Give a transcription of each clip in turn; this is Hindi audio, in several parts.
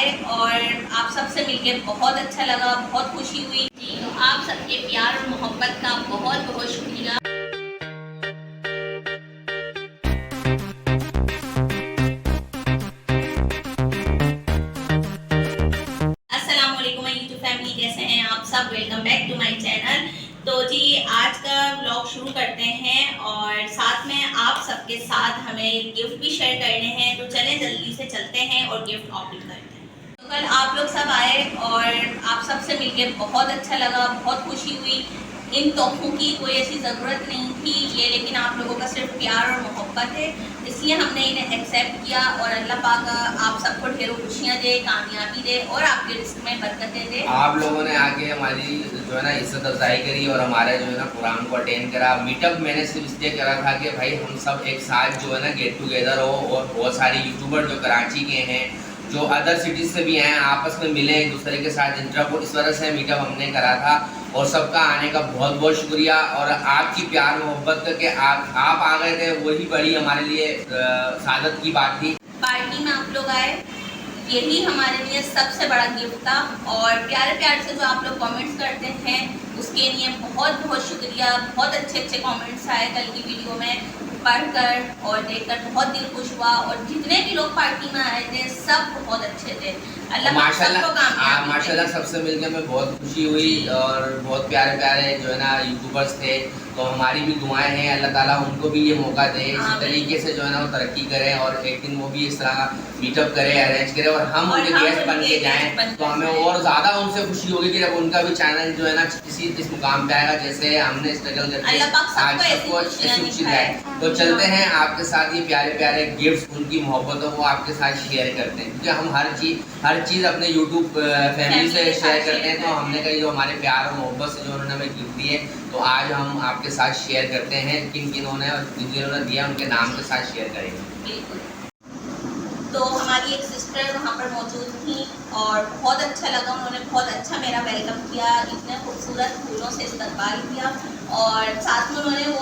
आए और आप सबसे मिलके बहुत अच्छा लगा, बहुत खुशी हुई जी। तो आप सबके प्यार और मोहब्बत का बहुत बहुत शुक्रिया। अस्सलाम वालेकुम यूट्यूब फैमिली, कैसे हैं आप सब? Welcome back to my channel. तो जी आज का व्लॉग शुरू करते हैं और साथ में आप सबके साथ हमें गिफ्ट भी शेयर करने हैं। तो चलें जल्दी से चलते हैं और गिफ्ट ओपन करते हैं। तो कल आप लोग सब आए और आप सबसे मिलके बहुत अच्छा लगा, बहुत खुशी हुई। इन तोहफों की कोई ऐसी ज़रूरत नहीं थी ये, लेकिन आप लोगों का सिर्फ प्यार और मोहब्बत है, इसलिए हमने इन्हें एक्सेप्ट किया। और अल्लाह पाक आप सबको ढेरों खुशियाँ दे, कामयाबी दे और आपके रिस्क में बरकतें दे। आप लोगों ने आके हमारी जो है ना इज्जत अफजाई करी और हमारे जो है ना प्रोग्राम को अटेंड करा। मीटअप मैंने सिर्फ इसलिए करा था कि भाई हम सब एक साथ जो है ना गेट टुगेदर हो और बहुत सारे यूट्यूबर जो कराची के हैं, जो अदर सिटीज़ से भी हैं, आपस में मिले, एक दूसरे के साथ इंटरेक्ट हो। इस वजह से मीटअप हमने करा था और सबका आने का बहुत बहुत शुक्रिया। और आपकी प्यार मोहब्बत करके आप आ गए थे, वही बड़ी हमारे लिए सादत की बात थी। पार्टी में आप लोग आए, यही हमारे लिए सबसे बड़ा गिफ्ट था। और प्यारे प्यार से जो आप लोग कमेंट्स करते हैं उसके लिए बहुत बहुत शुक्रिया। बहुत अच्छे अच्छे कमेंट्स आए कल की वीडियो में, पढ़कर और देखकर बहुत दिल खुश हुआ। और जितने भी लोग पार्टी में आए थे सब बहुत अच्छे थे। अल्लाह माशाल्लाह सबसे मिलकर हमें बहुत खुशी हुई और बहुत प्यारे प्यारे जो है ना यूट्यूबर्स थे। तो हमारी भी दुआएं हैं अल्लाह ताला उनको भी ये मौका दे, इसी तरीके से जो है ना वो तरक्की करें और एक दिन वो भी इस तरह मीटअप करें, अरेंज करें और हम उनके गेस्ट बन के जाएँ। तो हमें और ज़्यादा उनसे खुशी होगी कि जब उनका भी चैनल जो है ना किसी इस मुकाम पे आएगा जैसे हमने स्ट्रगल करके आज सबको ऐसी खुशी दिलाए। तो चलते हैं आपके साथ ये प्यारे प्यारे गिफ्ट्स, उनकी मोहब्बतों को आपके साथ शेयर करते हैं, क्योंकि हम हर चीज़ अपने यूट्यूब फैमिली से शेयर करते हैं। तो हमने कही जो हमारे प्यार और मोहब्बत से जो उन्होंने हमें गिफ्ट दिए, तो आज हम आपके साथ शेयर करते हैं किन किन्होंने और जिन जिन्होंने दिया उनके नाम के साथ शेयर करेंगे। तो हमारी एक सिस्टर वहाँ पर मौजूद थी और बहुत अच्छा लगा, उन्होंने बहुत अच्छा मेरा वेलकम किया, इतने खूबसूरत फूलों से इस्तकबाल किया। और साथ में उन्होंने वो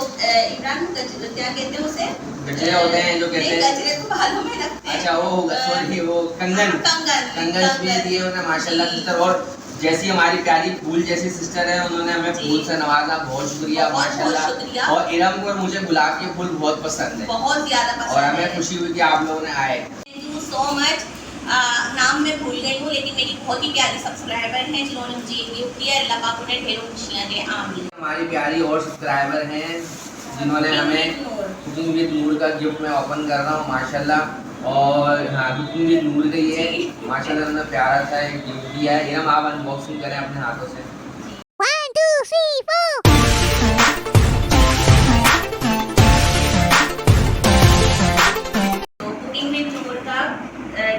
इमरान क्या कहते हैं उसे, गजरे होते हैं जो कहते हैं, गजरे तो बालों में रखते हैं। अच्छा वो कंगन भी दिए उन्होंने माशाल्लाह सिस्टर। और जैसी हमारी प्यारी फूल जैसी सिस्टर है, उन्होंने हमें फूल से नवाजा, बहुत शुक्रिया माशाल्लाह। और इरम को और मुझे गुलाब के फूल बहुत पसंद है, बहुत ज्यादा पसंद और हमें खुशी हुई कि आप लोगों ने आए। Thank you so much. नाम मैं भूल गई हूँ, लेकिन मेरी बहुत ही प्यारी सब्सक्राइबर हैं जिन्होंने मुझे ये गिफ्ट दिया। अल्लाह पाक उन्हें ढेरों खुशियाँ दे, आमीन। हमारी प्यारी और सब्सक्राइबर हैं जिन्होंने हमें कुकिंग विद नूर का गिफ्ट मैं ओपन कर रहा हूँ माशाल्लाह। और हाँ, कुकिंग विद नूर का ये माशाल्लाह उन्होंने प्यारा सा एक गिफ्ट दिया है। इरम आप अनबॉक्सिंग करें अपने हाथों से। 1 2 3 4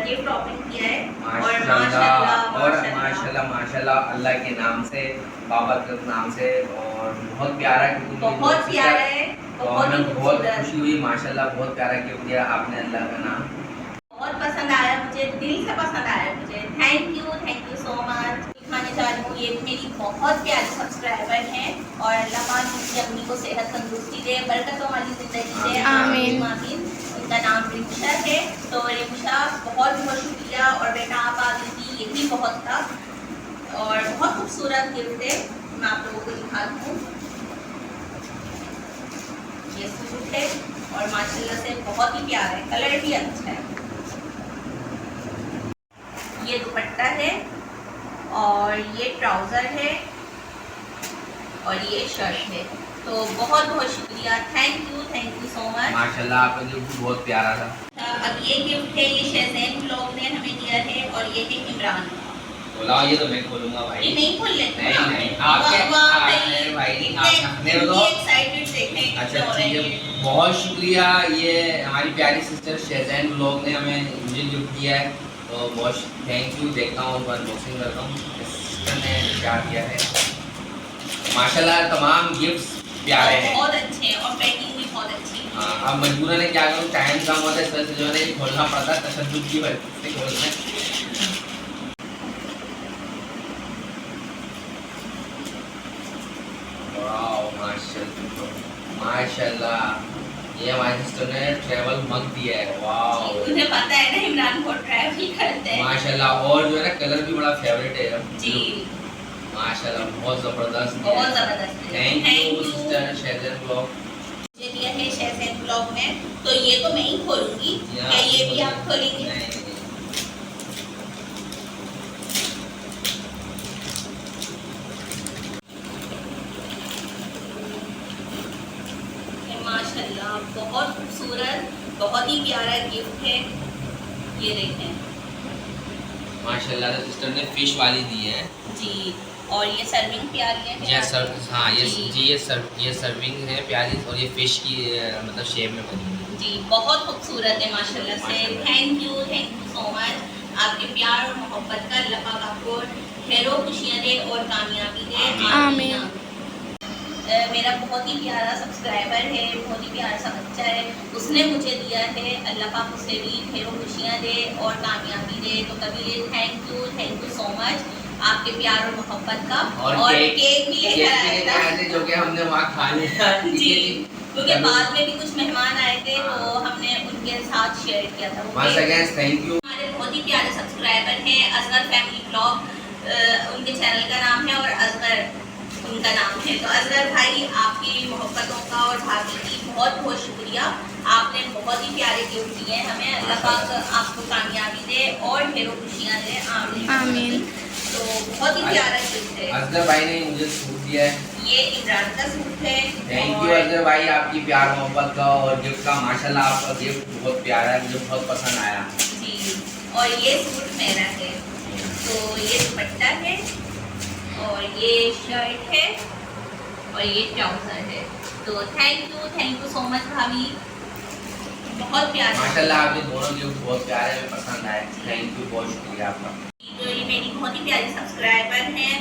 गिफ्ट ओपन किया है और माशाल्लाह अल्लाह के नाम से, बाबा के नाम से, और बहुत प्यारा बहुत प्यारा है। तो हमें बहुत खुशी हुई माशाल्लाह, बहुत प्यारा गिफ्ट दिया आपने, अल्लाह का नाम बहुत पसंद आया मुझे, दिल से पसंद आया मुझे। Thank you so much. दिखाने जा रही हूँ, ये मेरी बहुत प्यारी सब्सक्राइबर हैं और अल्लाह पाक उनकी अम्मी को सेहत तंदुरुस्ती दे, बरकतों वाली ज़िंदगी दे, आमीन आमीन। उनका नाम रिमशा है। तो रिमशा बहुत बहुत शुक्रिया, और बेटा आप आ गई थी, ये भी बहुत था और बहुत खूबसूरत गिफ्ट है। मैं आप लोगों को दिखा दूँ, ये सूट है और माशाल्लाह से बहुत ही प्यारा है, कलर भी अच्छा है। ये दुपट्टा है और ये ट्राउज़र है और ये शर्ट है। तो बहुत बहुत शुक्रिया, थैंक यू सो मच माशाल्लाह। आपका गिफ्ट बहुत प्यारा था। अब ये गिफ्ट है, ये शहज़ैन ब्लॉग ने हमें दिया है और ये है इमरान। बोला ये तो मैं खोलूंगा भाई। ये नहीं खोल लेते नहीं आपके भाई एक्साइटेड देखने। अच्छा ठीक है, बहुत शुक्रिया। ये हमारी प्यारी सिस्टर शहज़ैन ब्लॉग ने हमें मुझे गिफ्ट दिया है, तो बहुत थैंक यू। देखता हूँ उनको अनबॉक्सिंग करता हूँ सिस्टर ने क्या दिया है। माशाल्लाह तमाम गिफ्ट्स प्यारे हैं, बहुत अच्छे हैं और पैकिंग भी बहुत अच्छी है। हाँ, अब मजबूरन है क्या करूँ, टाइम कम होता है, इस वजह से जो है खोलना पड़ता है, तशद्दुद की वजह से खोलते हैं। माशाल्लाह ये हमारी सिस्टर ने ट्रैवल मग दिया है। वाह, उन्हें पता है ना इमरान को ट्रैवल करते हैं। माशाल्लाह। और जो है ना कलर भी बड़ा फेवरेट है जी माशाल्लाह, बहुत जबरदस्त। बहुत जबरदस्त है। थैंक यू सिस्टर शेजन ब्लॉग। मुझे दिया है शेजन ब्लॉग में, तो ये तो मैं ही खोलूंगी, क्या ये भी आप खोलेंगे? माशाल्लाह बहुत खूबसूरत, बहुत ही प्यारा गिफ्ट है। ये देखें माशाल्लाह, सिस्टर ने फिश वाली दी है जी। और ये सर्विंग प्याली है। ये सर हाँ ये जी। जी ये सर्विंग है प्याली, और ये फिश की मतलब शेप में बनी है जी। बहुत खूबसूरत है माशाल्लाह से। Thank you so much. आपके प्यार और मोहब्बत का अल्लाह पाक आपको खैरो खुशियाँ दे और कामयाबी दे। आमीन। मेरा बहुत ही प्यारा सब्सक्राइबर है, बहुत ही प्यारा सा बच्चा है, उसने मुझे दिया है। अल्लाह पाक उसे भी खैरो खुशियाँ दे और कामयाबी दे। तो कभी थैंक यू सो मच आपके प्यार और मोहब्बत का। और केक भी लेकर आया था जो कि हमने वहाँ खा लिया जी, क्योंकि बाद में भी कुछ मेहमान आए थे तो हमने उनके साथ शेयर किया था। Thank you. हमारे बहुत ही प्यारे सब्सक्राइबर हैं असगर फैमिली ब्लॉग, उनके चैनल का नाम है और असगर उनका नाम है। तो असगर भाई, आपकी मोहब्बतों का और भाभी की बहुत बहुत शुक्रिया। आपने बहुत ही प्यारे गिफ्ट दिए हमें। अल्लाह पाक आपको कामयाबी दे और ढेरों खुशियाँ दे। आमीन। तो बहुत ही प्यारा गिफ्ट है। असगर भाई ने मुझे सूट दिया है, ये इमरान का सूट है। थैंक यू असगर भाई, आपकी प्यार मोहब्बत का और गिफ्ट का। माशाल्लाह आपका गिफ्ट बहुत प्यारा है, मुझे बहुत पसंद आया जी। और ये सूट मेरा है। तो ये दुपट्टा है और ये शर्ट है और ये ट्राउजर है। तो थैंक यू सो मच भाभी, बहुत प्यारा। माशाल्लाह आपके दोनों गिफ्ट बहुत प्यारे हैं, पसंद आए। थैंक यू, बहुत शुक्रिया आपका। तो ये मेरी बहुत ही प्यारी सब्सक्राइबर हैं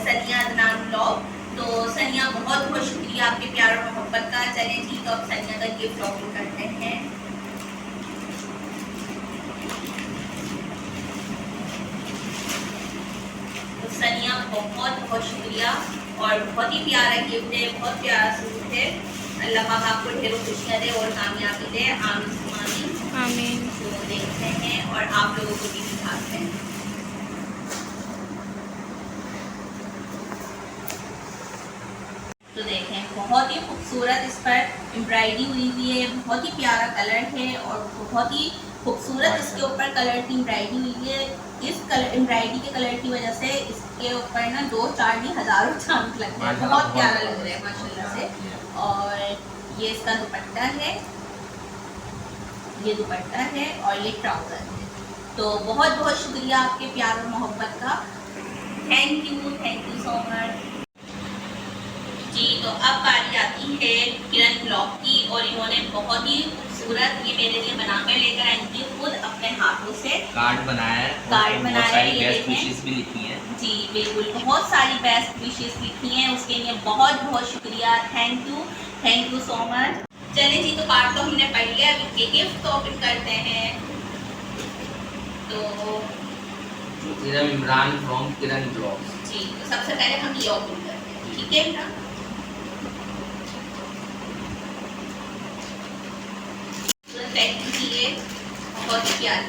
सनिया अदनान ब्लॉग। तो सनिया बहुत बहुत शुक्रिया आपके प्यार और मोहब्बत का। चलें जी, तो अब सनिया का गिफ्ट ओपन करते हैं। तो सनिया बहुत बहुत शुक्रिया और बहुत ही प्यारा गिफ्ट है, बहुत प्यारा सूट है। अल्लाह पाक आपको ढेरों खुशियाँ दे और कामयाबी दे। आमीन। तो देखते हैं और आप लोगों को भी दिखाते हैं। तो देखें बहुत ही खूबसूरत इस पर एम्ब्रॉयडरी हुई हुई है, बहुत ही प्यारा कलर है और बहुत ही खूबसूरत इसके ऊपर कलर की एम्ब्रॉयडरी हुई है। इस कलर एम्ब्रॉयडरी के कलर की वजह से इसके ऊपर ना 2-4 नहीं हज़ारों चांद लगते हैं। बहुत प्यारा लग रहा है माशाल्लाह से। और ये इसका दुपट्टा है, ये दुपट्टा है और ये ट्राउज़र है। तो बहुत बहुत शुक्रिया आपके प्यार और मोहब्बत का। थैंक यू सो मच जी। तो अब बारी आती है किरण ब्लॉग की, और इन्होंने बहुत ही खूबसूरत ये मेरे लिए बनाकर लेकर आई थी, खुद अपने हाथों से कार्ड बनाया है। कार्ड बनाया है, ये बेस्ट देखें। विशेस भी लिखी हैं जी बिल्कुल, बहुत सारी बेस्ट विशेस लिखी हैं, उसके लिए बहुत बहुत शुक्रिया। Thank you so much. चलिए जी, तो कार्ड तो हमने पढ़ लिया, अब इनके गिफ्ट तो ओपन करते हैं। तो किरण इमरान फ्रॉम किरण ब्लॉग जी, तो सबसे पहले हम ये ओपन करते हैं, ठीक है ना। बहुत ही प्यारी।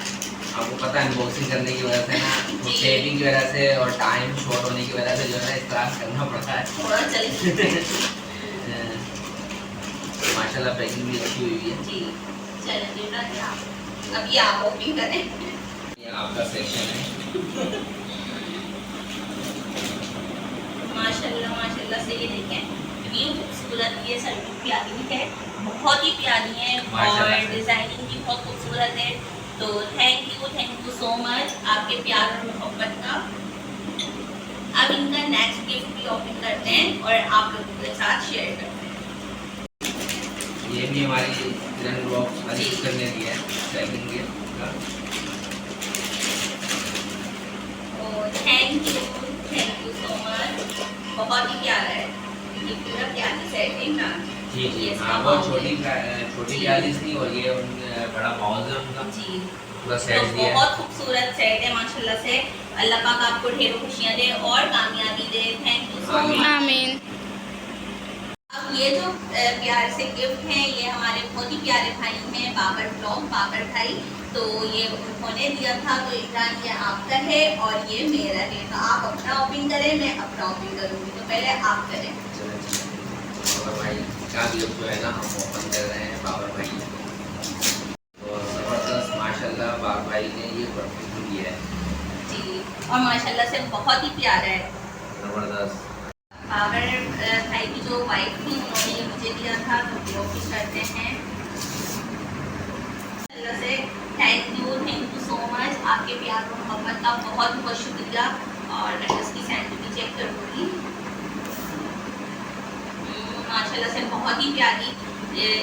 आपको पता है अनबॉक्सिंग करने की वजह से ना, सेविंग की वजह से और टाइम शॉर्ट होने की वजह से जो है ना इस तरह करना पड़ता है थोड़ा चलिए माशाल्लाह पैकिंग भी अच्छी हुई है जी। चलिए ना, अभी आप ओपनिंग करें। ये आपका सेक्शन है। माशाल्लाह से ये देखें, ये खूबसूरत, ये सर्विंग प्यारी है, बहुत ही प्यारी है और डिज़ाइनिंग भी बहुत खूबसूरत है। तो थैंक यू सो मच आपके प्यार और मोहब्बत का। अब इनका नेक्स्ट गिफ्ट भी ओपन करते हैं और आप लोगों के साथ शेयर करते हैं। ये भी हमारी किरण ब्लॉग वाली सिस्टर ने दिया है पैकिंग के। थैंक यू सो मच, बहुत ही प्यारा है। ये पूरा प्यारी सेट है ना जी जी। ये हाँ, बहुत छोटी प्याली थी और ये बड़ा बाउल है उनका जी। पूरा सेट तो दिया है। बहुत खूबसूरत सेट है माशाल्लाह से। अल्लाह पाक आपको ढेरों खुशियाँ दे और कामयाबी दे। Thank you so much. आमीन। अब ये जो प्यार से गिफ्ट हैं ये हमारे बहुत ही प्यारे भाई हैं बाबर ब्लॉग, बाबर भाई। तो ये उन्होंने दिया था, तो इमरान ये आपका है और ये मेरा है। तो आप अपना ओपन करें, मैं अपना ओपन करूँगी। तो पहले आप करें। बाबर भाई का गिफ्ट जो है ना हम ओपन कर रहे हैं बाबर भाई। तो ज़बरदस्त माशाल्लाह बाबर भाई ने ये परफ्यूम दिया है जी, और माशाल्लाह से बहुत ही प्यारा है। ज़बरदस्त। बाबर भाई की जो वाइफ थी उन्होंने ये मुझे दिया था, तो वो भी करते हैं। से थैंक यू सो मच। आपके प्यार और मोहब्बत का बहुत बहुत शुक्रिया। और मैं इसकी सेंट भी चेक करूँगी। माशाल्लाह से बहुत ही प्यारी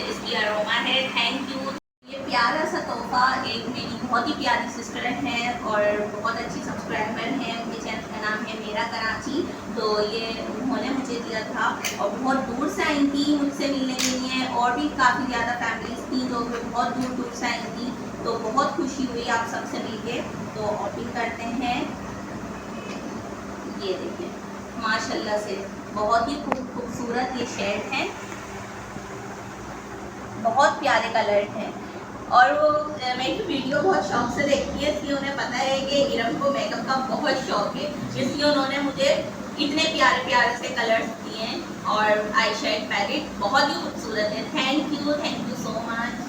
इसकी अरोमा है। Thank you. ये प्यारा सा तोहफा एक मेरी बहुत ही प्यारी सिस्टर है और बहुत अच्छी सब्सक्राइबर है। उनके चैनल का नाम है मेरा कराची। तो ये उन्होंने मुझे दिया था और बहुत दूर से आई थी मुझसे मिलने के लिए। और भी काफ़ी ज़्यादा फैमिलीज थी जो बहुत दूर दूर से आई थी। तो बहुत खुशी हुई आप सबसे मिलके। तो ओपन करते हैं। ये देखिए माशाल्लाह से बहुत ही खूबसूरत ये शेड है, बहुत प्यारे कलर हैं। और वो मेरी वीडियो बहुत शौक से देखती है, इसलिए उन्हें पता है कि इरम को मेकअप का बहुत शौक है, इसलिए उन्होंने मुझे इतने प्यारे प्यारे से कलर्स दिए हैं। और आई शेड पैलेट बहुत ही खूबसूरत है। Thank you so much.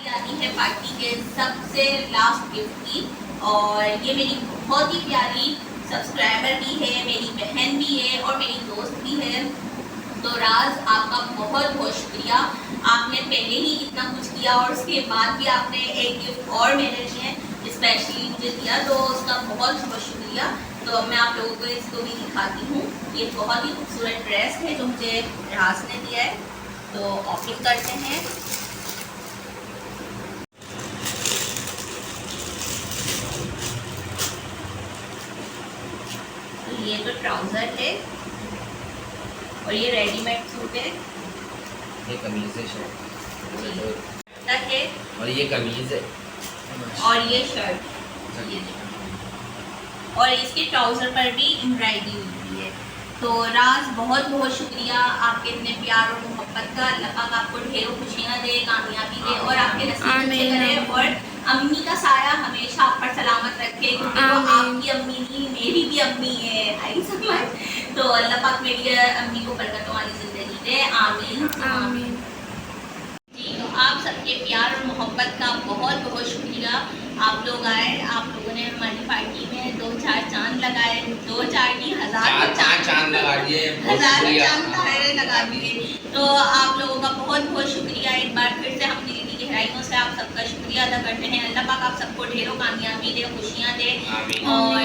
यानी है पार्टी के सबसे लास्ट गिफ्ट की, और ये मेरी बहुत ही प्यारी सब्सक्राइबर भी है, मेरी बहन भी है और मेरी दोस्त भी है। तो राज आपका बहुत बहुत शुक्रिया। आपने पहले ही इतना कुछ किया और उसके बाद भी आपने एक गिफ्ट और मेरे लिए स्पेशली मुझे दिया, तो उसका बहुत बहुत शुक्रिया। तो मैं आप लोगों को इसको भी दिखाती हूँ। ये बहुत ही खूबसूरत ड्रेस है जो मुझे राज ने दिया है। तो ओपन करते हैं। तो ये तो ट्राउज़र है और ये रेडीमेड सूट है। ये कमीज है तक है और ये कमीज है और ये शर्ट, ये और इसके ट्राउज़र पर भी एम्ब्रॉयडरी हुई है। तो राज बहुत बहुत शुक्रिया आपके इतने प्यार और मोहब्बत का। अल्लाह पाक आपको ढेरों खुशियाँ दे, कामयाबी दे और आपके नसीब अच्छे करे। और अम्मी का साया हमेशा आप पर सलामत रखे, क्योंकि वो आपकी अम्मी नहीं मेरी भी अम्मी है। आई समझ। तो अल्लाह पाक मेरी अम्मी को बरकतों वाली ज़िंदगी दे। आमीन आमीन। जी, तो आप सबके प्यार और मोहब्बत का बहुत बहुत शुक्रिया। आप लोग आए, आप लोगों ने हमारी पार्टी में 2-4 चांद लगाए, 2-4 नहीं हज़ार चांद लगा दिए, हज़ारों चांद तारे लगा दिए। तो आप लोगों का बहुत बहुत शुक्रिया। एक बार फिर से हम दिल की गहराइयों से आप सबका शुक्रिया अदा करते हैं। अल्लाह पाक आप सबको ढेरों कामयाबी दे, खुशियाँ दे। और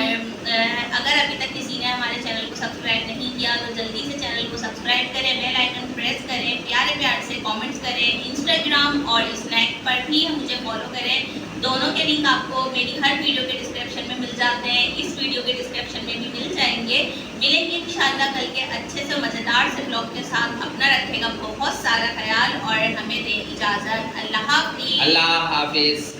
अगर अभी तक किसी ने हमारे चैनल को सब्सक्राइब नहीं किया तो जल्दी से चैनल को सब्सक्राइब करें, बेल आइकन प्रेस करें, प्यारे प्यार से कमेंट्स करें। इंस्टाग्राम और स्नैक पर भी मुझे फॉलो करें। दोनों के लिंक आपको मेरी हर वीडियो के डिस्क्रिप्शन में मिल जाते हैं, इस वीडियो के डिस्क्रिप्शन में भी मिल जाएंगे। मिलेंगे इंशाल्लाह कल के अच्छे से मज़ेदार से ब्लॉग के साथ। अपना रखेगा बहुत सारा ख्याल और हमें दे इजाज़त। अल्लाह हाफ़िज़। अल्लाह हाफिज़।